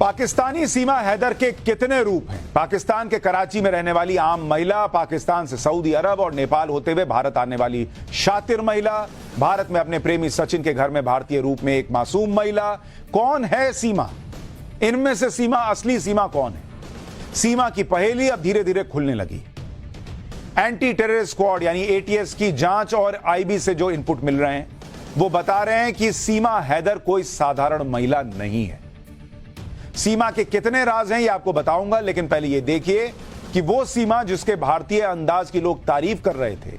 पाकिस्तानी सीमा हैदर के कितने रूप हैं? पाकिस्तान के कराची में रहने वाली आम महिला, पाकिस्तान से सऊदी अरब और नेपाल होते हुए भारत आने वाली शातिर महिला, भारत में अपने प्रेमी सचिन के घर में भारतीय रूप में एक मासूम महिला। कौन है सीमा? इनमें से सीमा, असली सीमा कौन है? सीमा की पहेली अब धीरे धीरे खुलने लगी। एंटी टेररिस्ट स्क्वाड यानी एटीएस की जांच और आईबी से जो इनपुट मिल रहे हैं वो बता रहे हैं कि सीमा हैदर कोई साधारण महिला नहीं है। सीमा के कितने राज हैं ये आपको बताऊंगा, लेकिन पहले ये देखिए कि वो सीमा जिसके भारतीय अंदाज की लोग तारीफ कर रहे थे,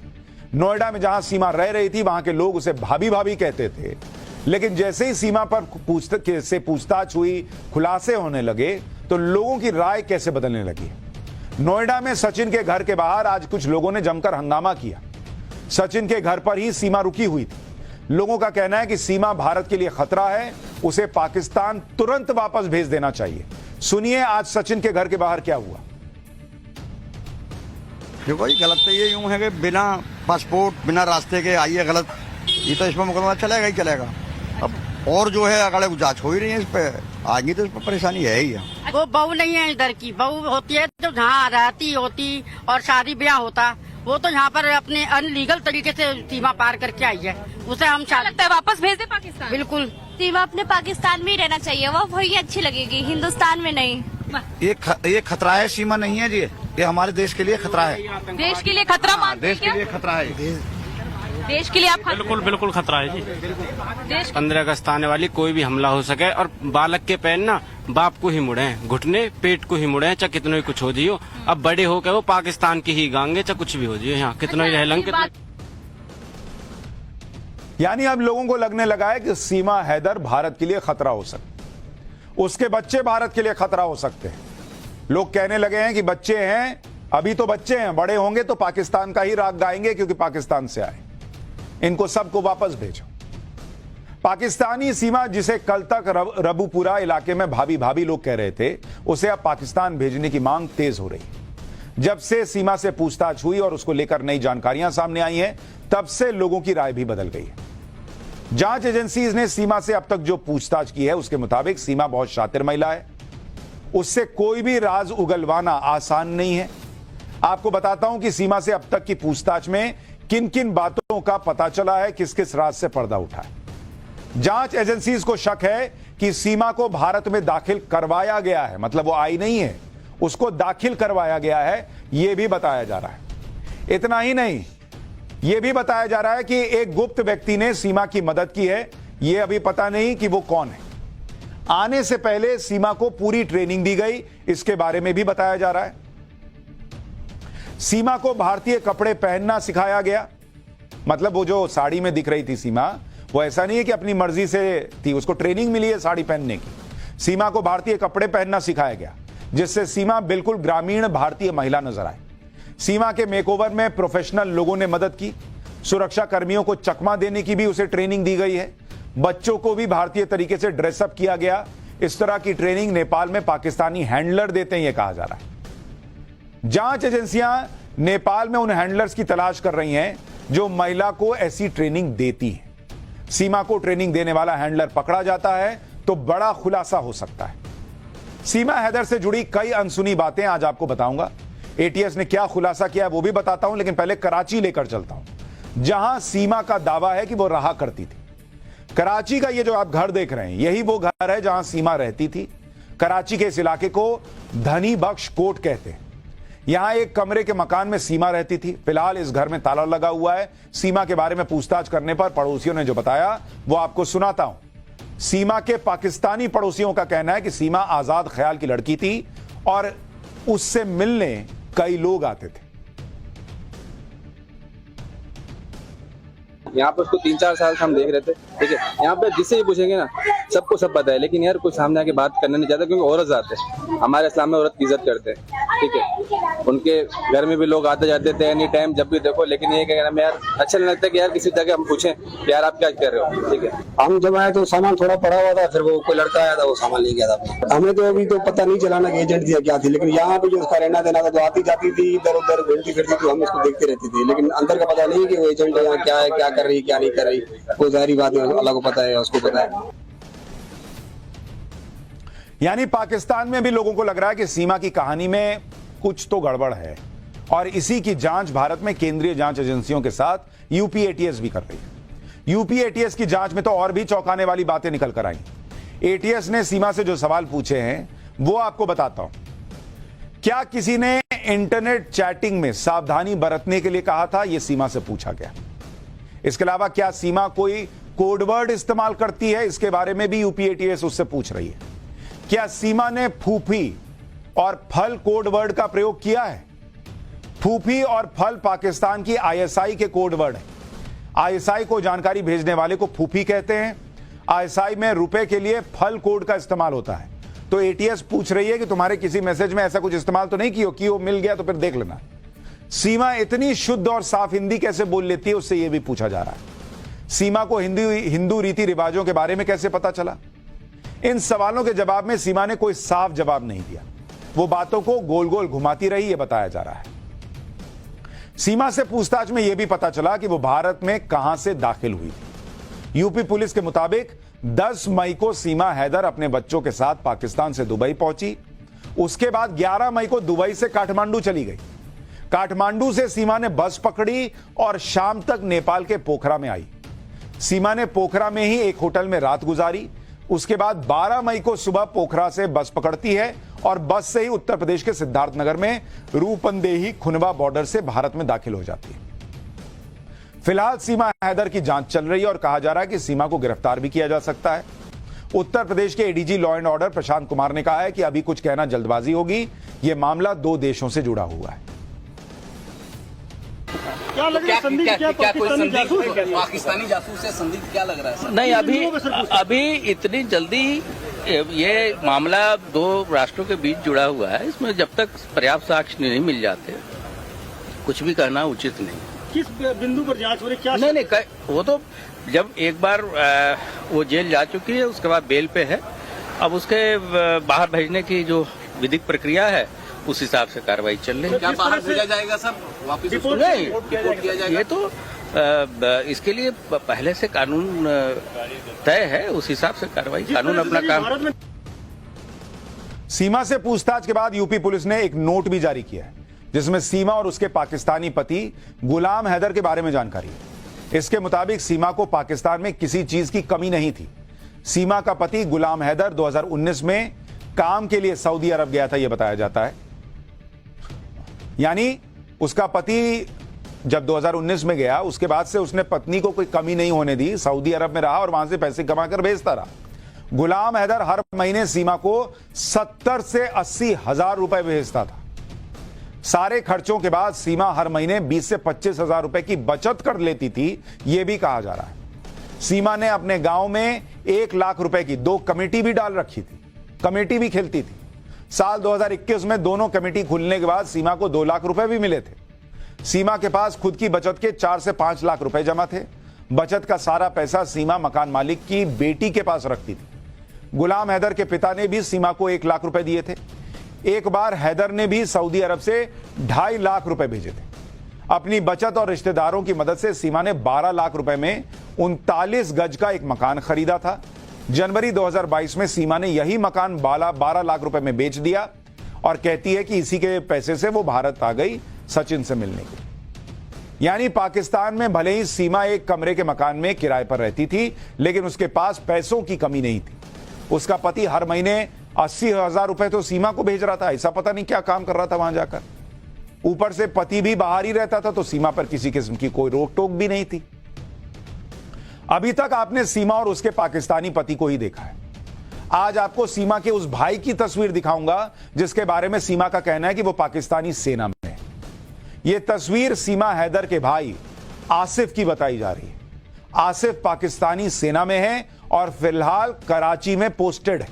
नोएडा में जहां सीमा रह रही थी वहां के लोग उसे भाभी भाभी कहते थे, लेकिन जैसे ही सीमा पर पूछताछ हुई, खुलासे होने लगे तो लोगों की राय कैसे बदलने लगी। नोएडा में सचिन के घर के बाहर आज कुछ लोगों ने जमकर हंगामा किया। सचिन के घर पर ही सीमा रुकी हुई थी। लोगों का कहना है कि सीमा भारत के लिए खतरा है, उसे पाकिस्तान तुरंत वापस भेज देना चाहिए। सुनिए आज सचिन के घर के बाहर क्या हुआ। देखो ये गलत तो ये यूं है कि बिना पासपोर्ट बिना रास्ते के आइए, गलत। ये तो इसमें मुकदमा चलेगा ही चलेगा। अब और जो है अगर जांच हो ही रही है, इस पे आएंगी तो इस पर परेशानी है ही है। वो बहू नहीं है, इधर की बहू होती है जो जहाँ रहती होती और शादी ब्याह होता, वो तो यहाँ पर अपने अनलीगल तरीके से सीमा पार करके आई है। उसे हम लगता है वापस भेज दे पाकिस्तान। बिल्कुल, सीमा अपने पाकिस्तान में ही रहना चाहिए, वो वही अच्छी लगेगी, हिंदुस्तान में नहीं। ये खतरा है, सीमा नहीं है जी, ये हमारे देश के लिए खतरा है। देश के लिए खतरा मानते हैं देश के लिए खतरा है। देश के लिए आप बिल्कुल खतरा है जी। 15 अगस्त आने वाली कोई भी हमला हो सके और बालक के पैर ना बाप को ही मुड़े, घुटने पेट को ही मुड़े, चाहे कितना ही कुछ हो जियो। अब बड़े हो के वो पाकिस्तान की ही गांगे, चाहे कुछ भी हो जियो, यहाँ कितना ही रह लंग। यानी अब लोगों को लगने लगा है कि सीमा हैदर भारत के लिए खतरा हो सकती, उसके बच्चे भारत के लिए खतरा हो सकते हैं। लोग कहने लगे हैं कि बच्चे हैं, अभी तो बच्चे हैं, बड़े होंगे तो पाकिस्तान का ही राग गाएंगे क्योंकि पाकिस्तान से आए, इनको सबको वापस भेजो। पाकिस्तानी सीमा जिसे कल तक रबूपुरा इलाके में भाभी भाभी लोग कह रहे थे, उसे अब पाकिस्तान भेजने की मांग तेज हो रही है। जब से सीमा से पूछताछ हुई और उसको लेकर नई जानकारियां सामने आई हैं, तब से लोगों की राय भी बदल गई है। जांच एजेंसीज ने सीमा से अब तक जो पूछताछ की है उसके मुताबिक सीमा बहुत शातिर महिला है, उससे कोई भी राज उगलवाना आसान नहीं है। आपको बताता हूं कि सीमा से अब तक की पूछताछ में किन किन बातों का पता चला है, किस किस राज से पर्दा उठा है। जांच एजेंसीज को शक है कि सीमा को भारत में दाखिल करवाया गया है, मतलब वो आई नहीं है, उसको दाखिल करवाया गया है, यह भी बताया जा रहा है। इतना ही नहीं, यह भी बताया जा रहा है कि एक गुप्त व्यक्ति ने सीमा की मदद की है, यह अभी पता नहीं कि वो कौन है। आने से पहले सीमा को पूरी ट्रेनिंग दी गई, इसके बारे में भी बताया जा रहा है। सीमा को भारतीय कपड़े पहनना सिखाया गया, मतलब वो जो साड़ी में दिख रही थी सीमा, वो ऐसा नहीं है कि अपनी मर्जी से थी, उसको ट्रेनिंग मिली है साड़ी पहनने की। सीमा को भारतीय कपड़े पहनना सिखाया गया, जिससे सीमा बिल्कुल ग्रामीण भारतीय महिला नजर आई। सीमा के मेकओवर में प्रोफेशनल लोगों ने मदद की, सुरक्षा कर्मियों को चकमा देने की भी उसे ट्रेनिंग दी गई है, बच्चों को भी भारतीय तरीके से ड्रेसअप किया गया। इस तरह की ट्रेनिंग नेपाल में पाकिस्तानी हैंडलर देते हैं, यह कहा जा रहा है। जांच एजेंसियां नेपाल में उन हैंडलर्स की तलाश कर रही हैं जो महिला को ऐसी ट्रेनिंग देती हैं। सीमा को ट्रेनिंग देने वाला हैंडलर पकड़ा जाता है तो बड़ा खुलासा हो सकता है। सीमा हैदर से जुड़ी कई अनसुनी बातें आज आपको बताऊंगा। एटीएस ने क्या खुलासा किया वो भी बताता हूं, लेकिन पहले कराची लेकर चलता हूं, जहां सीमा का दावा है कि वो रहा करती थी। कराची का ये जो आप घर देख रहे हैं, यही वो घर है जहां सीमा रहती थी। कराची के इस इलाके को धनी बख्श कोट कहते हैं। यहां एक कमरे के मकान में सीमा रहती थी। फिलहाल इस घर में ताला लगा हुआ है। सीमा के बारे में पूछताछ करने पर पड़ोसियों ने जो बताया वो आपको सुनाता हूं। सीमा के पाकिस्तानी पड़ोसियों का कहना है कि सीमा आजाद ख्याल की लड़की थी और उससे मिलने कई लोग आते थे। यहाँ पे उसको 3-4 साल से हम देख रहे थे, ठीक है। यहाँ पे जिससे भी पूछेंगे ना सबको सब पता है, लेकिन यार कुछ सामने आके बात करना नहीं चाहता क्योंकि औरत जाते हैं। हमारे इस्लाम में औरत की इज्जत करते हैं, ठीक है। उनके घर में भी लोग आते जाते थे एनी टाइम, जब भी देखो। लेकिन ये क्या हमें यार अच्छा नहीं लगता कि यार किसी जगह हम पूछें कि यार आप क्या कर रहे हो, ठीक है। हम जब आए तो सामान थोड़ा पड़ा हुआ था, फिर वो कोई लड़का आया था, वो सामान ले गया था। हमें तो अभी तो पता नहीं चला ना कि एजेंट दिया क्या थी, लेकिन यहाँ पे जो उसका रहना देना था, तो आती जाती थी, इधर उधर घूमती फिरती, तो हम इसको देखते रहते थे। लेकिन अंदर का पता नहीं कि वो एजेंट यहाँ क्या है, क्या कर रही, क्या नहीं कर रही, वो जाहिर बात है अल्लाह को पता है, उसको पता है। यानी पाकिस्तान में भी लोगों को लग रहा है कि सीमा की कहानी में कुछ तो गड़बड़ है और इसी की जांच भारत में केंद्रीय जांच एजेंसियों के साथ यूपी एटीएस भी कर रही है। यूपी एटीएस की जांच में तो और भी चौंकाने वाली बातें निकल कर आई। एटीएस ने सीमा से जो सवाल पूछे हैं वो आपको बताता हूं। क्या किसी ने इंटरनेट चैटिंग में सावधानी बरतने के लिए कहा था? यह सीमा से पूछा गया। इसके अलावा क्या सीमा कोई कोडवर्ड इस्तेमाल करती है? इसके बारे में भी यूपी एटीएस उससे पूछ रही है। क्या सीमा ने फूफी और फल कोड वर्ड का प्रयोग किया है? फूफी और फल पाकिस्तान की आईएसआई के कोड वर्ड है। आईएसआई को जानकारी भेजने वाले को फूफी कहते हैं। आईएसआई में रुपए के लिए फल कोड का इस्तेमाल होता है। तो एटीएस पूछ रही है कि तुम्हारे किसी मैसेज में ऐसा कुछ इस्तेमाल तो नहीं किया मिल गया तो फिर देख लेना। सीमा इतनी शुद्ध और साफ हिंदी कैसे बोल लेती है, उससे यह भी पूछा जा रहा है। सीमा को हिंदू रीति रिवाजों के बारे में कैसे पता चला? इन सवालों के जवाब में सीमा ने कोई साफ जवाब नहीं दिया। वो बातों को गोल गोल घुमाती रही, यह बताया जा रहा है। सीमा से पूछताछ में यह भी पता चला कि वो भारत में कहां से दाखिल हुई थी। यूपी पुलिस के मुताबिक 10 मई को सीमा हैदर अपने बच्चों के साथ पाकिस्तान से दुबई पहुंची। उसके बाद 11 मई को दुबई से काठमांडू चली गई। काठमांडू से सीमा ने बस पकड़ी और शाम तक नेपाल के पोखरा में आई। सीमा ने पोखरा में ही एक होटल में रात गुजारी। उसके बाद 12 मई को सुबह पोखरा से बस पकड़ती है और बस से ही उत्तर प्रदेश के सिद्धार्थनगर में रूपंदेही खुनवा बॉर्डर से भारत में दाखिल हो जाती है। फिलहाल सीमा हैदर की जांच चल रही है और कहा जा रहा है कि सीमा को गिरफ्तार भी किया जा सकता है। उत्तर प्रदेश के ADG law and order Prashant Kumar ने कहा है कि अभी कुछ कहना जल्दबाजी होगी। यह मामला 2 देशों से जुड़ा हुआ है। क्या लग रहा है? पाकिस्तानी जासूस है संदिग्ध, क्या लग रहा है सर? नहीं, अभी इतनी जल्दी ये मामला 2 राष्ट्रों के बीच जुड़ा हुआ है। इसमें जब तक पर्याप्त साक्ष्य नहीं मिल जाते कुछ भी कहना उचित नहीं। किस बिंदु पर जांच हो रही? क्या नहीं, वो तो जब एक बार वो जेल जा चुकी है उसके बाद बेल पे है। अब उसके बाहर भेजने की जो विधिक प्रक्रिया है उस हिसाब से कार्रवाई चल रही है। क्या बाहर भेजा जाएगा सर? वापस नहीं, रिपोर्ट किया जाएगा। ये तो इसके लिए पहले से कानून तय है, उस हिसाब से कार्रवाई, कानून अपना काम। सीमा से पूछताछ के बाद यूपी पुलिस ने एक नोट भी जारी किया है जिसमें सीमा और उसके पाकिस्तानी पति गुलाम हैदर के बारे में जानकारी है। इसके मुताबिक सीमा को पाकिस्तान में किसी चीज की कमी नहीं थी। सीमा का पति गुलाम हैदर 2019 में काम के लिए सऊदी अरब गया था, यह बताया जाता है। यानी उसका पति जब 2019 में गया उसके बाद से उसने पत्नी को कोई कमी नहीं होने दी, सऊदी अरब में रहा और वहां से पैसे कमाकर भेजता रहा। गुलाम हैदर हर महीने सीमा को 70 से 80 हजार रुपए भेजता था। सारे खर्चों के बाद सीमा हर महीने 20 से 25 हजार रुपए की बचत कर लेती थी, यह भी कहा जा रहा है। सीमा ने अपने गांव में 1 लाख रुपए की 2 कमेटी भी डाल रखी थी, कमेटी भी खेलती थी। साल 2021 में दोनों कमेटी खुलने के बाद सीमा को 2 लाख रुपए भी मिले थे। सीमा के पास खुद की बचत के 4 से 5 लाख रुपए जमा थे। बचत का सारा पैसा सीमा मकान मालिक की बेटी के पास रखती थी। गुलाम हैदर के पिता ने भी सीमा को 1 लाख रुपए दिए थे। एक बार हैदर ने भी सऊदी अरब से 2.5 लाख रुपए भेजे थे। अपनी बचत और रिश्तेदारों की मदद से सीमा ने 12 लाख रुपए में 39 गज का एक मकान खरीदा था। जनवरी 2022 में सीमा ने यही मकान 12 लाख रुपए में बेच दिया और कहती है कि इसी के पैसे से वो भारत आ गई सचिन से मिलने के लिए। यानी पाकिस्तान में भले ही सीमा एक कमरे के मकान में किराए पर रहती थी, लेकिन उसके पास पैसों की कमी नहीं थी। उसका पति हर महीने 80 हजार रुपए तो सीमा को भेज रहा था। ऐसा पता नहीं क्या काम कर रहा था वहां जाकर। ऊपर से पति भी बाहर ही रहता था, तो सीमा पर किसी किस्म की कोई रोक टोक भी नहीं थी। अभी तक आपने सीमा और उसके पाकिस्तानी पति को ही देखा है। आज आपको सीमा के उस भाई की तस्वीर दिखाऊंगा जिसके बारे में सीमा का कहना है कि वो पाकिस्तानी सेना में है। यह तस्वीर सीमा हैदर के भाई आसिफ की बताई जा रही है। आसिफ पाकिस्तानी सेना में है और फिलहाल कराची में पोस्टेड है।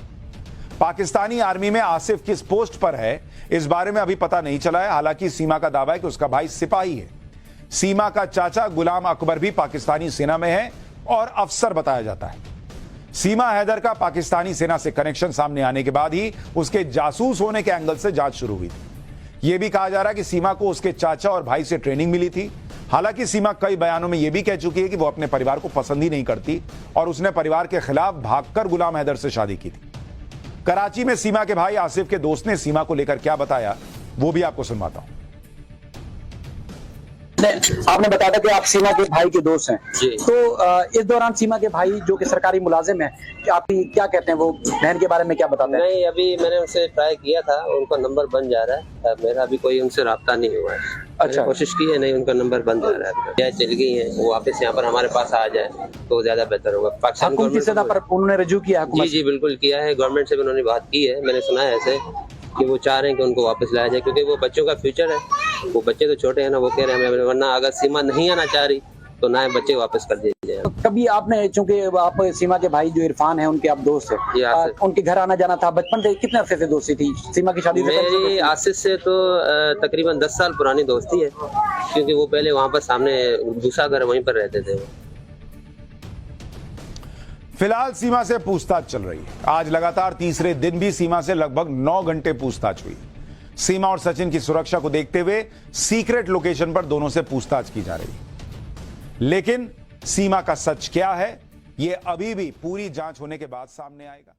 पाकिस्तानी आर्मी में आसिफ किस पोस्ट पर है इस बारे में अभी पता नहीं चला है। हालांकि सीमा का दावा है कि उसका भाई सिपाही है। सीमा का चाचा गुलाम अकबर भी पाकिस्तानी सेना में है और अफसर बताया जाता है। सीमा हैदर का पाकिस्तानी सेना से कनेक्शन सामने आने के बाद ही उसके जासूस होने के एंगल से जांच शुरू हुई थी। यह भी कहा जा रहा है कि सीमा को उसके चाचा और भाई से ट्रेनिंग मिली थी। हालांकि सीमा कई बयानों में यह भी कह चुकी है कि वो अपने परिवार को पसंद ही नहीं करती और उसने परिवार के खिलाफ भागकर गुलाम हैदर से शादी की थी। कराची में सीमा के भाई आसिफ के दोस्त ने सीमा को लेकर क्या बताया वो भी आपको सुनवाता हूं। आपने बताया था कि आप सीमा के भाई के दोस्त हैं जी। तो इस दौरान सीमा के भाई जो कि सरकारी मुलाजिम है, आपकी क्या कहते हैं, वो बहन के बारे में क्या बताते हैं? नहीं, अभी मैंने उनसे ट्राई किया था, उनका नंबर बन जा रहा है, मेरा अभी कोई उनसे राब्ता नहीं हुआ है। अच्छा, कोशिश की है, नहीं उनका नंबर बन जा रहा है। क्या चल गई है, वो वापस यहाँ पर हमारे पास आ जाए तो ज्यादा बेहतर होगा। पाकिस्तान हुकूमती सतह पर उन्होंने रजू किया है? जी जी बिल्कुल किया है, गवर्नमेंट से भी उन्होंने बात की है। मैंने सुना है ऐसे कि वो चाह रहे हैं कि उनको वापस लाया जाए, क्योंकि वो बच्चों का फ्यूचर है। वो बच्चे तो छोटे हैं ना, वो कह रहे हैं वरना अगर सीमा नहीं आना चाह रही तो ना बच्चे वापस कर दिए जाए। कभी आपने, चूंकि आप सीमा के भाई जो इरफान है उनके आप दोस्त हैं, उनके घर आना जाना था बचपन से, कितने अरसे से दोस्ती थी? सीमा की शादी से मेरी आसिफ से तो तकरीबन 10 साल पुरानी दोस्ती है, क्योंकि वो पहले वहाँ पर सामने दूसरा घर वहीं पर रहते थे। फिलहाल सीमा से पूछताछ चल रही है। आज लगातार तीसरे दिन भी सीमा से लगभग 9 घंटे पूछताछ हुई। सीमा और सचिन की सुरक्षा को देखते हुए सीक्रेट लोकेशन पर दोनों से पूछताछ की जा रही है, लेकिन सीमा का सच क्या है यह अभी भी पूरी जांच होने के बाद सामने आएगा।